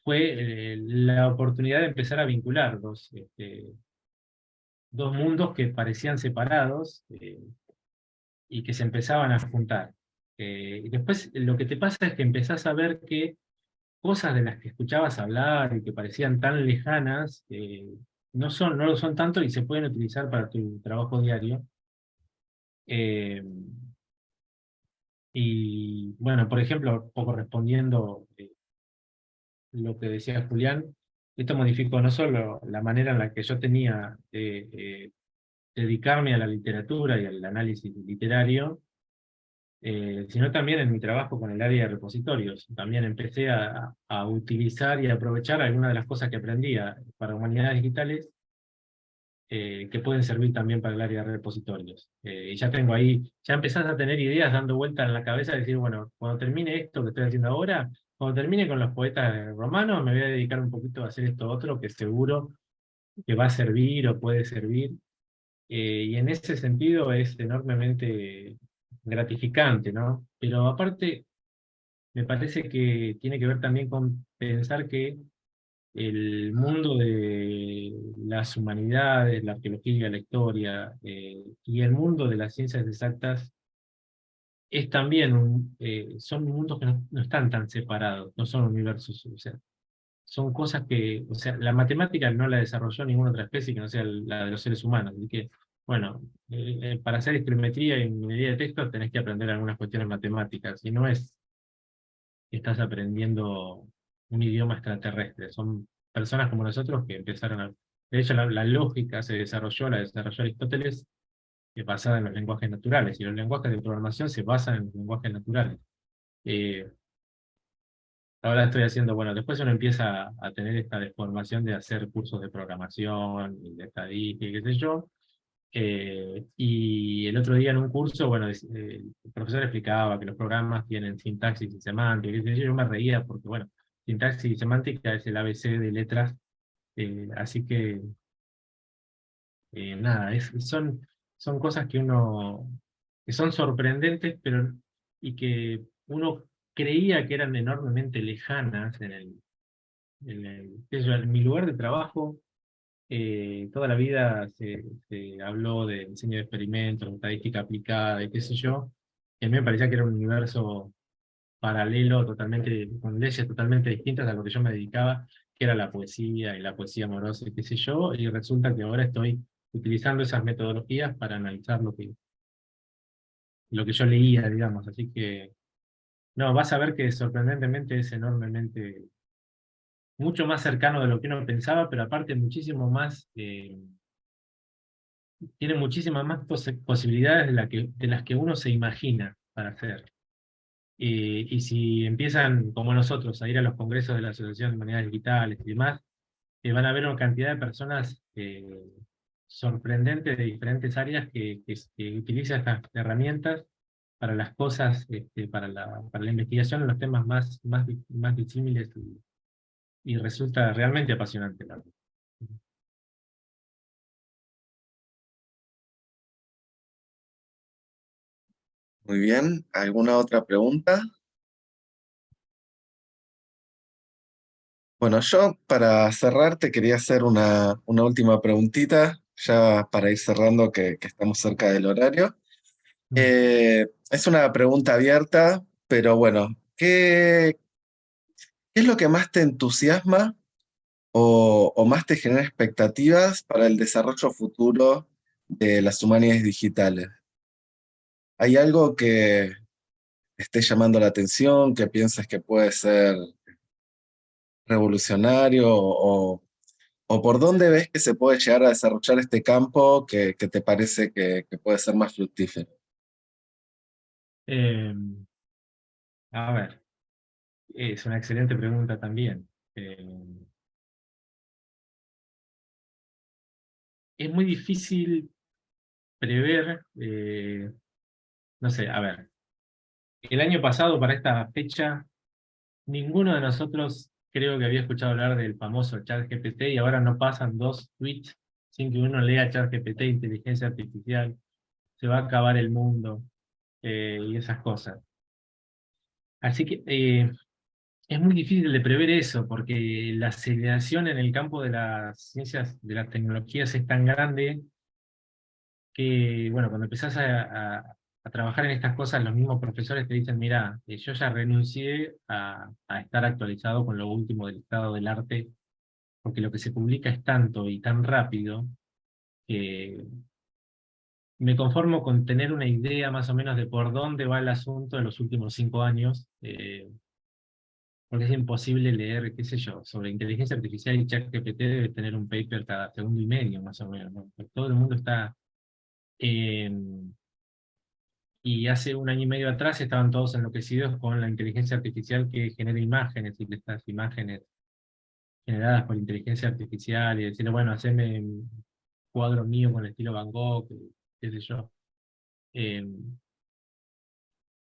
la oportunidad de empezar a vincular dos mundos que parecían separados, y que se empezaban a juntar. Y después lo que te pasa es que empezás a ver que cosas de las que escuchabas hablar y que parecían tan lejanas, no lo son tanto y se pueden utilizar para tu trabajo diario. Eh, y bueno, por ejemplo, un poco respondiendo lo que decía Julián, esto modificó no solo la manera en la que yo tenía de dedicarme a la literatura y al análisis literario, sino también en mi trabajo con el área de repositorios. También empecé a utilizar y aprovechar algunas de las cosas que aprendía para humanidades digitales, que pueden servir también para el área de repositorios. Y ya tengo ahí, ya empezás a tener ideas dando vueltas en la cabeza, de decir, bueno, cuando termine esto que estoy haciendo ahora, cuando termine con los poetas romanos, me voy a dedicar un poquito a hacer esto otro que seguro que va a servir o puede servir. Y en ese sentido es enormemente gratificante, ¿no? Pero aparte, me parece que tiene que ver también con pensar que el mundo de las humanidades, la arqueología, la historia, y el mundo de las ciencias exactas es también son mundos que no están tan separados, no son universos. O sea, son cosas que, o sea, la matemática no la desarrolló ninguna otra especie que no sea la de los seres humanos. Así que, bueno, para hacer espirometría y minería de textos tenés que aprender algunas cuestiones matemáticas, y no es que estás aprendiendo un idioma extraterrestre. Son personas como nosotros que empezaron a... De hecho, la lógica la desarrolló Aristóteles, basada en los lenguajes naturales, y los lenguajes de programación se basan en los lenguajes naturales. Eh, Ahora estoy haciendo, bueno, después uno empieza a tener esta deformación de hacer cursos de programación, y de estadística, y qué sé yo. Y el otro día en un curso, bueno, el profesor explicaba que los programas tienen sintaxis y semántica, y qué sé yo me reía porque, bueno, sintaxis y semántica es el ABC de letras, así que, nada, son cosas que uno que son sorprendentes, pero y que uno creía que eran enormemente lejanas qué sé yo, en mi lugar de trabajo. Toda la vida se habló de diseño de experimentos, estadística aplicada, y qué sé yo, y a mí me parecía que era un universo paralelo, totalmente, con leyes totalmente distintas a lo que yo me dedicaba, que era la poesía y la poesía amorosa y qué sé yo, y resulta que ahora estoy utilizando esas metodologías para analizar lo que yo leía, digamos, así que, no, vas a ver que sorprendentemente es enormemente, mucho más cercano de lo que uno pensaba, pero aparte muchísimo más, tiene muchísimas más posibilidades de las que uno se imagina para hacer. Y si empiezan, como nosotros, a ir a los congresos de la Asociación de Humanidades Digitales y demás, van a ver una cantidad de personas sorprendentes de diferentes áreas que utilizan estas herramientas para las cosas, para la investigación en los temas más disímiles y resulta realmente apasionante, la verdad. Muy bien, ¿alguna otra pregunta? Bueno, yo para cerrar te quería hacer una última preguntita, ya para ir cerrando que estamos cerca del horario. Mm. Es una pregunta abierta, pero bueno, ¿qué es lo que más te entusiasma o más te genera expectativas para el desarrollo futuro de las humanidades digitales? ¿Hay algo que te esté llamando la atención, que pienses que puede ser revolucionario o por dónde ves que se puede llegar a desarrollar este campo que te parece que puede ser más fructífero? Eh, a ver, es una excelente pregunta también. Es muy difícil prever, no sé, a ver, el año pasado para esta fecha, ninguno de nosotros creo que había escuchado hablar del famoso ChatGPT y ahora no pasan 2 tweets sin que uno lea ChatGPT, inteligencia artificial, se va a acabar el mundo y esas cosas. Así que es muy difícil de prever eso, porque la aceleración en el campo de las ciencias, de las tecnologías es tan grande que, bueno, cuando empezás a trabajar en estas cosas, los mismos profesores te dicen, mira, yo ya renuncié a estar actualizado con lo último del estado del arte, porque lo que se publica es tanto y tan rápido que me conformo con tener una idea más o menos de por dónde va el asunto en los últimos 5 años, porque es imposible leer, qué sé yo, sobre inteligencia artificial y ChatGPT debe tener un paper cada segundo y medio, más o menos, ¿no? Todo el mundo está... eh, y hace un año y medio atrás estaban todos enloquecidos con la inteligencia artificial que genera imágenes, y estas imágenes generadas por inteligencia artificial, y decirle, bueno, haceme un cuadro mío con el estilo Van Gogh, qué sé yo. Eh,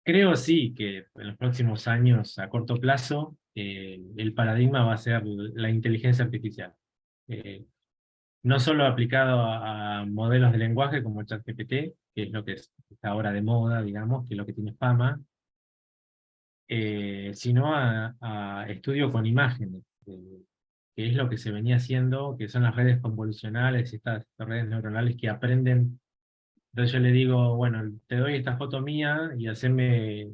Creo sí que en los próximos años, a corto plazo, el paradigma va a ser la inteligencia artificial. Eh, no solo aplicado a modelos de lenguaje como ChatGPT, que es lo que está ahora de moda, digamos, que es lo que tiene fama, sino a estudio con imágenes, que es lo que se venía haciendo, que son las redes convolucionales, estas redes neuronales que aprenden. Entonces yo le digo, bueno, te doy esta foto mía y haceme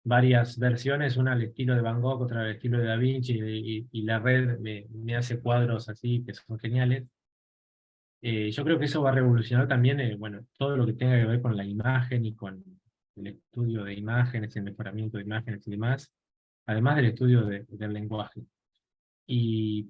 varias versiones, una al estilo de Van Gogh, otra al estilo de Da Vinci, y la red me hace cuadros así que son geniales. Yo creo que eso va a revolucionar también, bueno, todo lo que tenga que ver con la imagen y con el estudio de imágenes, el mejoramiento de imágenes y demás, además del estudio del lenguaje. Y,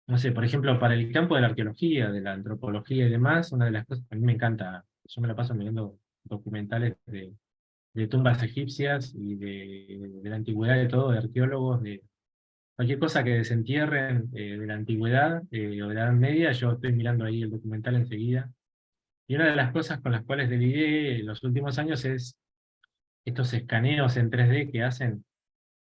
no sé, por ejemplo, para el campo de la arqueología, de la antropología y demás, una de las cosas que a mí me encanta, yo me la paso mirando documentales de tumbas egipcias y de la antigüedad, de todo, de arqueólogos, de cualquier cosa que desentierren de la antigüedad o de la Edad Media, yo estoy mirando ahí el documental enseguida. Y una de las cosas con las cuales lidié en los últimos años es estos escaneos en 3D que hacen,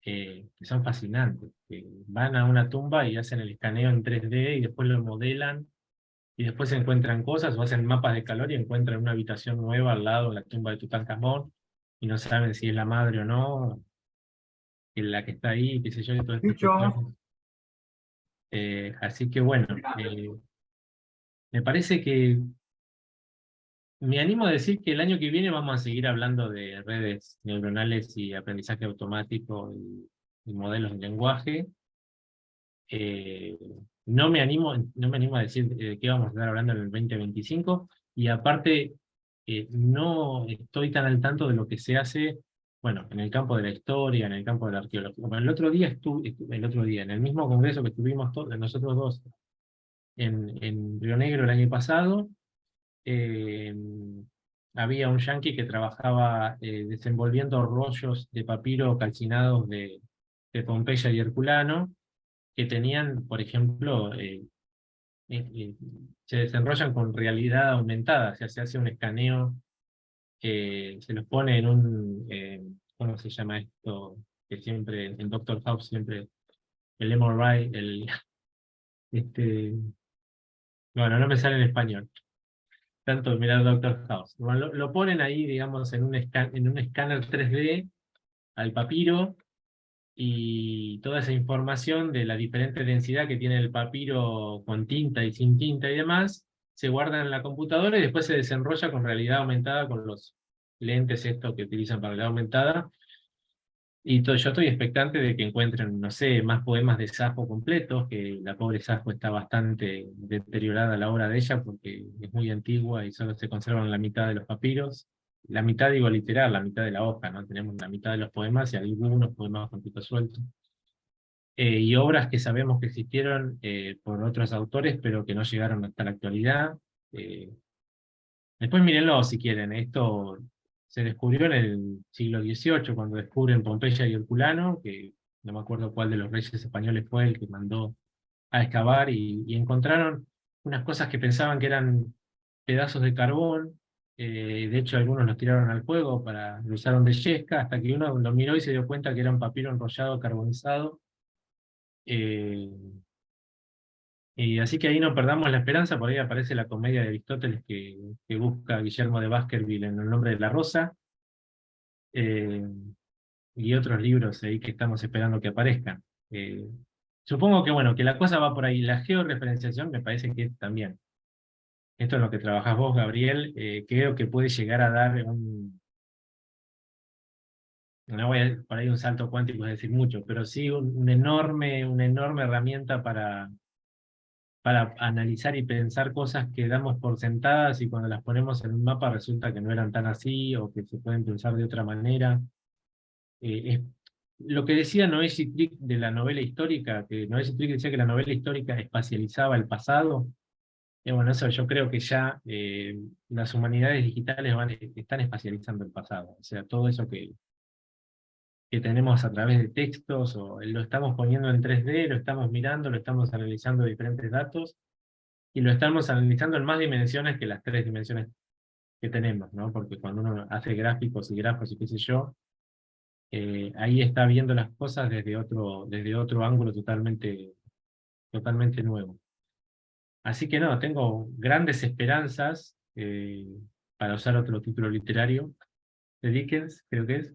que son fascinantes, que van a una tumba y hacen el escaneo en 3D y después lo modelan y después encuentran cosas o hacen mapas de calor y encuentran una habitación nueva al lado de la tumba de Tutankamón y no saben si es la madre o no, que la que está ahí, qué sé yo, y todas estas cuestiones. Así que bueno, me parece que me animo a decir que el año que viene vamos a seguir hablando de redes neuronales y aprendizaje automático y modelos de lenguaje. Eh, no me animo a decir de qué vamos a estar hablando en el 2025, y aparte no estoy tan al tanto de lo que se hace, bueno, en el campo de la historia, en el campo de la arqueología. Bueno, el otro día, en el mismo congreso que estuvimos nosotros dos en Río Negro el año pasado, eh, había un yanqui que trabajaba desenvolviendo rollos de papiro calcinados de Pompeya y Herculano, que tenían, por ejemplo, eh, eh, se desenrollan con realidad aumentada, o sea, se hace un escaneo, se los pone en un, ¿cómo se llama esto? Que siempre, en Doctor House, siempre, el MRI, este, bueno, no me sale en español, tanto mirar Doctor House. Bueno, lo ponen ahí, digamos, en un escáner 3D al papiro, y toda esa información de la diferente densidad que tiene el papiro con tinta y sin tinta y demás, se guarda en la computadora y después se desenrolla con realidad aumentada, con los lentes estos que utilizan para realidad aumentada. Y yo estoy expectante de que encuentren, no sé, más poemas de Safo completos, que la pobre Safo está bastante deteriorada la obra de ella porque es muy antigua y solo se conservan la mitad de los papiros. La mitad, digo literal, la mitad de la hoja, ¿no? Tenemos la mitad de los poemas y algunos poemas con pito suelto. Y obras que sabemos que existieron por otros autores, pero que no llegaron hasta la actualidad. Eh, Después mírenlo si quieren. Esto se descubrió en el siglo XVIII, cuando descubren Pompeya y Herculano, que no me acuerdo cuál de los reyes españoles fue el que mandó a excavar, y encontraron unas cosas que pensaban que eran pedazos de carbón. De hecho, algunos los tiraron al fuego, lo usaron de yesca, hasta que uno lo miró y se dio cuenta que era un papiro enrollado carbonizado. Eh, y así que ahí no perdamos la esperanza. Por ahí aparece la comedia de Aristóteles que busca a Guillermo de Baskerville en El nombre de la rosa, eh, y otros libros ahí que estamos esperando que aparezcan. Eh, Supongo que bueno, que la cosa va por ahí. La georreferenciación me parece que también. Esto es lo que trabajás vos, Gabriel. Creo que puede llegar a dar no voy a por ahí un salto cuántico, es decir mucho, pero sí una enorme herramienta para analizar y pensar cosas que damos por sentadas, y cuando las ponemos en un mapa resulta que no eran tan así, o que se pueden pensar de otra manera. Es, lo que decía Noé Trick de la novela histórica, que Noé Trick decía que la novela histórica espacializaba el pasado. Bueno, eso yo creo que ya las humanidades digitales están espacializando el pasado. O sea, todo eso que tenemos a través de textos, o lo estamos poniendo en 3D, lo estamos mirando, lo estamos analizando diferentes datos, y lo estamos analizando en más dimensiones que las 3 dimensiones que tenemos, ¿no? Porque cuando uno hace gráficos y grafos y qué sé yo, ahí está viendo las cosas desde otro ángulo totalmente nuevo. Así que no, tengo grandes esperanzas, para usar otro título literario de Dickens, creo que es,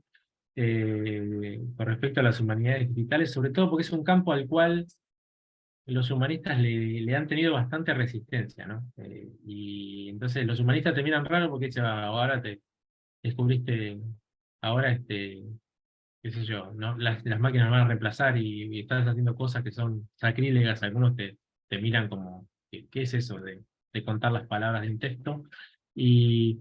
con respecto a las humanidades digitales, sobre todo porque es un campo al cual los humanistas le han tenido bastante resistencia, ¿no? Y entonces los humanistas te miran raro porque dicen: "Ah, ahora te descubriste, ahora qué sé yo, ¿no? Las máquinas van a reemplazar, y estás haciendo cosas que son sacrílegas". Algunos te miran como, ¿qué es eso de contar las palabras de un texto? Y,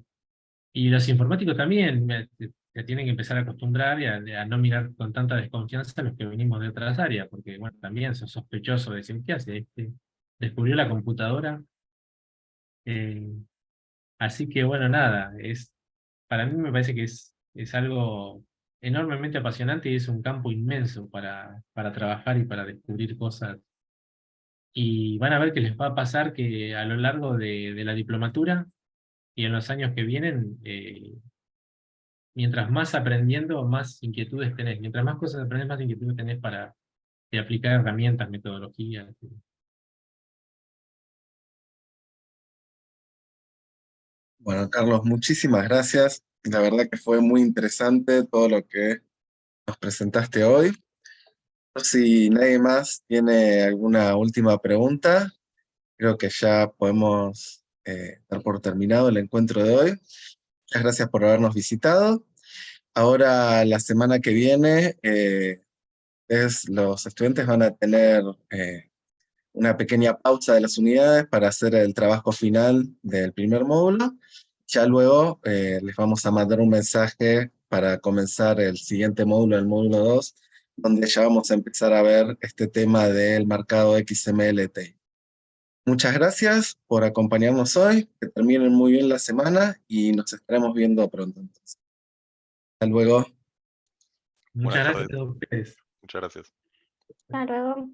y los informáticos también se tienen que empezar a acostumbrar y a no mirar con tanta desconfianza a los que venimos de otras áreas, porque bueno, también son sospechosos de decir: "¿Qué hace este? ¿Descubrió la computadora?". Eh, Así que bueno, nada, para mí me parece que es algo enormemente apasionante, y es un campo inmenso para trabajar y para descubrir cosas. Y van a ver que les va a pasar que a lo largo de la diplomatura y en los años que vienen, mientras más aprendiendo, más inquietudes tenés. Mientras más cosas aprendes, más inquietudes tenés de aplicar herramientas, metodologías. Bueno, Carlos, muchísimas gracias. La verdad que fue muy interesante todo lo que nos presentaste hoy. Si nadie más tiene alguna última pregunta, creo que ya podemos dar por terminado el encuentro de hoy. Muchas gracias por habernos visitado. Ahora, la semana que viene, los estudiantes van a tener una pequeña pausa de las unidades para hacer el trabajo final del primer módulo. Ya luego les vamos a mandar un mensaje para comenzar el siguiente módulo, el módulo 2, donde ya vamos a empezar a ver este tema del marcado XML-TI. Muchas gracias por acompañarnos hoy, que terminen muy bien la semana y nos estaremos viendo pronto. Entonces. Hasta luego. Muchas Buenas gracias tardes. a ustedes. Muchas gracias. Hasta luego.